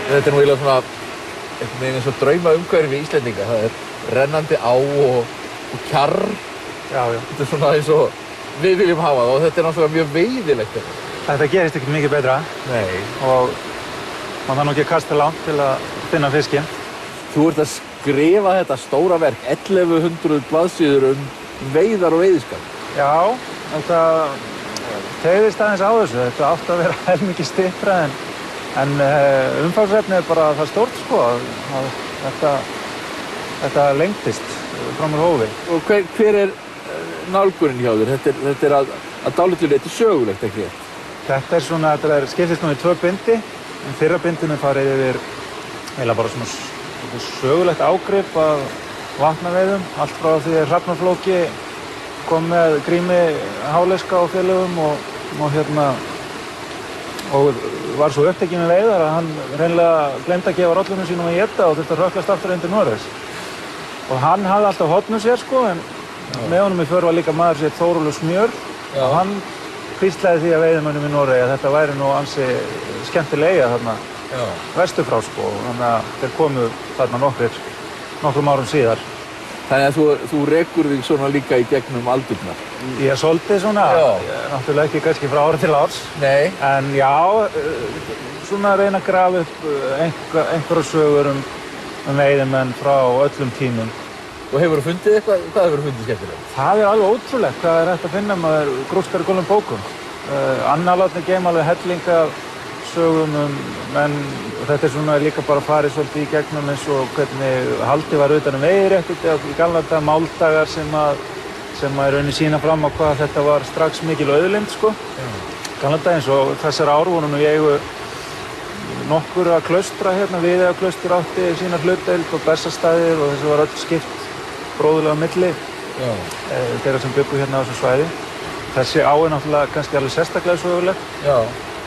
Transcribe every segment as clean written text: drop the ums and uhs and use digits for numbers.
Þetta nú eiginlega svona einhvern veginn eins og drauma umhverfi Íslendinga. Það rennandi á og kjarr. Já. Þetta svona eins og við viljum hafa það og þetta náttúrulega mjög veiðilegt. Þetta gerist ekkert mikið betra. Nei. Og man þarf nú ekki að kasta langt til að finna fiskinn. Þú ert að skrifa þetta stóra verk, 1100 blaðsíður veiðar og veiðiskap. Já, þetta teygðist aðeins á þessu. Þetta átti að vera helmikið styttra en umfangsefnið bara það stórt sko. Þetta lengdist fram úr hófi. Og hver nálgunin hjá þér? Þetta að dálítið leyti sögulegt, ekki? Þetta skiptist nú í 2 bindi. En fyrra bindinu farið yfir eiginlega bara svona sögulegt ágrip af vatnaveiðum. Allt frá því að Hrafnarflóki kom með Grími Háleska og félögum og var svo upptekinn með veiðar að hann hreinlega gleymdi að gefa rollunum sínum að éta og þurfti að hrökklast aftur inn til Noregs. Og hann hafði alltaf horn sér sko, en með honum í för var líka maður sér Þórólfur Smjör. Já. Og hann hvíslaði því að veiðimönnum í Noregi að þetta væri nú ansi skemmtileg eyja þarna vestur frá sko. Þannig að þeir komu þarna nokkrum árum síðar. Þannig að þú rekur þig svona líka í gegnum aldurnar? Ég svolítið svona, náttúrulega ekki kannski frá ári til árs. Nei. En já, svona reyna að grafa upp einhverjar sögur veiðimenn frá öllum tímum. Og hefurðu fundið eitthvað? Hvað hefurðu fundið skemmtilegt? Það alveg ótrúlegt hvað hægt að finna maður grúskar í gulum bókum. Annarlátni geym alveg helling af sögum menn þetta svona líka bara farið svolítið í gegnum eins og hvernig haldið var utan veiðiréttindi í gamla daga, máldagar sem að í rauninni sýna fram á hvað þetta var strax mikil auðlind sko. Gamla daga eins og þessar ár voru nú í eigu nokkurra klaustra hérna, Viðeyjarklaustur átti sína hlutdeild og Bessastaðir og þessu var öll skipt bróðurlega á milli þeirra sem byggu hérna á þessu svæði. Þessi á náttúrulega kannski alveg sérstaklega söguleg. Já.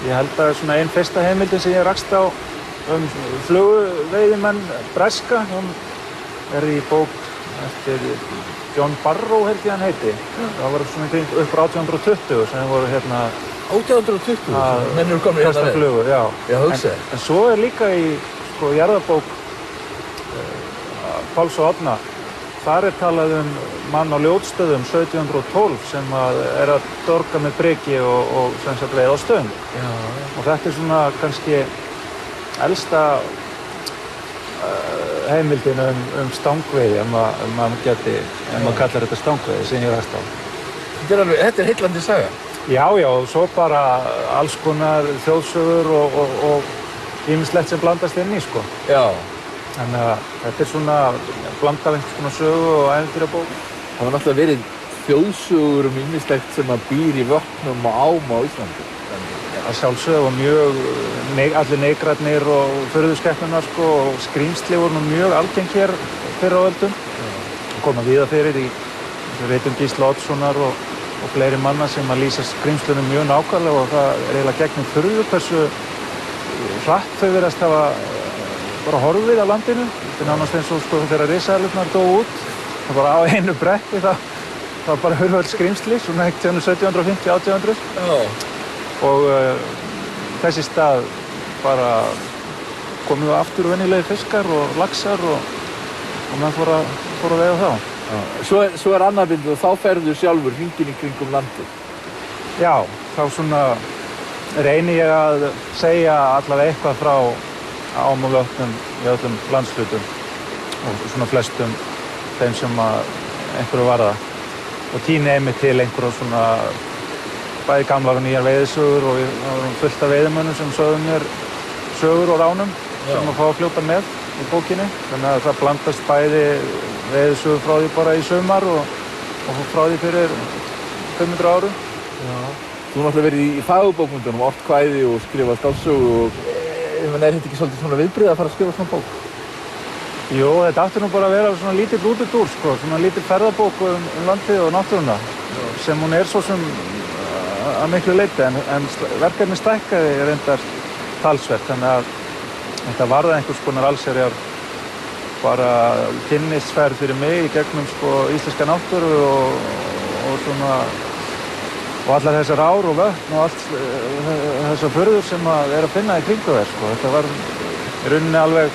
Ég held að svona ein fyrsta heimildin sem ég rakst á flugveiðimenn breska, hún í bók eftir John Barrow held ég hann heiti. Það var svona upp frá 1820 sem voru hérna 1820? Menn eru komin hérna með? Flugur, já. Já, hugsaði. En svo líka í jarðabók Páls og Árna. Þar talað mann á Ljótstöðum 1712 sem að dorga með briki og sem sagt veiða á stöðum. Já. Og þetta svona kannski elsta heimildin stangveiði, ef maður kallar þetta stangveiði sem ég rakst á. Þetta heillandi saga. Já, og svo bara alls konar þjóðsögur og ýmislegt sem blandast inn í, sko. Já. Þannig að þetta svona blandað einhvers konar sögu og ævintýrabók. Það var náttúrulega verið þjóðsögur ýmislegt sem að býr í vötnum og ám á Íslandi. Að sjálfsögðu og mjög, allir neygrarnir og furðuskepnurnar, sko, og skrýmsli voru nú mjög algeng hér fyrr á öldum. Koma víða fyrir í ritum Gísla Oddssonar og fleiri manna sem að lýsa skrýmslunum mjög nákvæmlega og það eiginlega gegnum furðu hversu hratt þau virðast hafa bara horfið á landinu. Þetta nánast eins og sko þegar risaeðlurnar dóu út. Það bara á einu bretti það bara hurfu öll skrýmsli, svona ekkert 1750-1800. Og þessi stað bara komu aftur venjulegi fiskar og laxar og menn fór að veiða þá. Svo annað bindið og þá ferðu sjálfur hringinn í kringum landið. Já, þá svona reyni ég að segja allavega eitthvað frá ám og vötnum í öllum landshlutum og svona flestum þeim sem einhverju varða. Og tíni einmitt til einhverju svona bæði gamlar og nýjar veiðisögur og við varum fullt af veiðimönnum sem sögðu mér sögur og ránum sem að fá að fljóta með í bókinni. Þannig að það blandast bæði veiðisögur frá því bara í sumar og frá því fyrir 500 árum. Já. Þú náttúrulega verið í fagurbókmyndunum, ort kvæði og skrifað skáldsögu og þetta ekki svolítið svona viðbrigði að fara að skrifa svona bók? Jú, þetta átti nú bara að vera svona lítill útúrdúr, sko, svona lítill ferðabók landið og náttúruna sem hún svo sem að miklu leyti en verkefni stækkaði reyndar talsvert, þannig að þetta varð einhvers konar allsherjar bara kynnisferð fyrir mig í gegnum sko íslenska náttúru og svona og allar þessar ár og vötn og allt þessar furður sem að finna í kringu þér, sko. Þetta var í rauninni alveg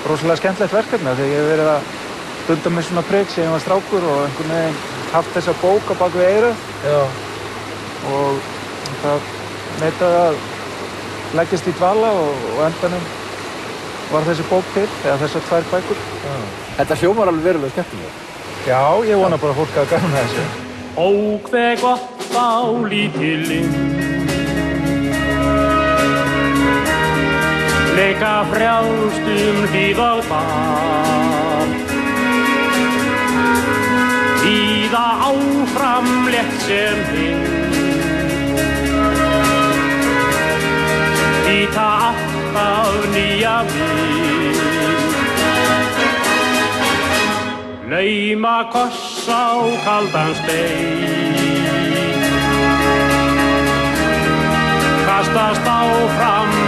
rosalega skemmtilegt verkefni þegar ég hef verið að stunda með svona prik sem ég var strákur og einhvern veginn haft þessa bók á bak við eyrað. Já. Og það neitaði að leggjast í dvala og endanum var þessi bók til, eða þessar 2 bækur. Já. Þetta hljómar alveg verulega skemmtilega. Já, ég vona bara að fólk hafi gaman að þessu. Ó, hve gott á lítilinn, leika frjálst hlíð og dal, víða áfram létt sem hinn, nýta alltaf nýja vín. Lauma koss á kaldan stein, kastast áfram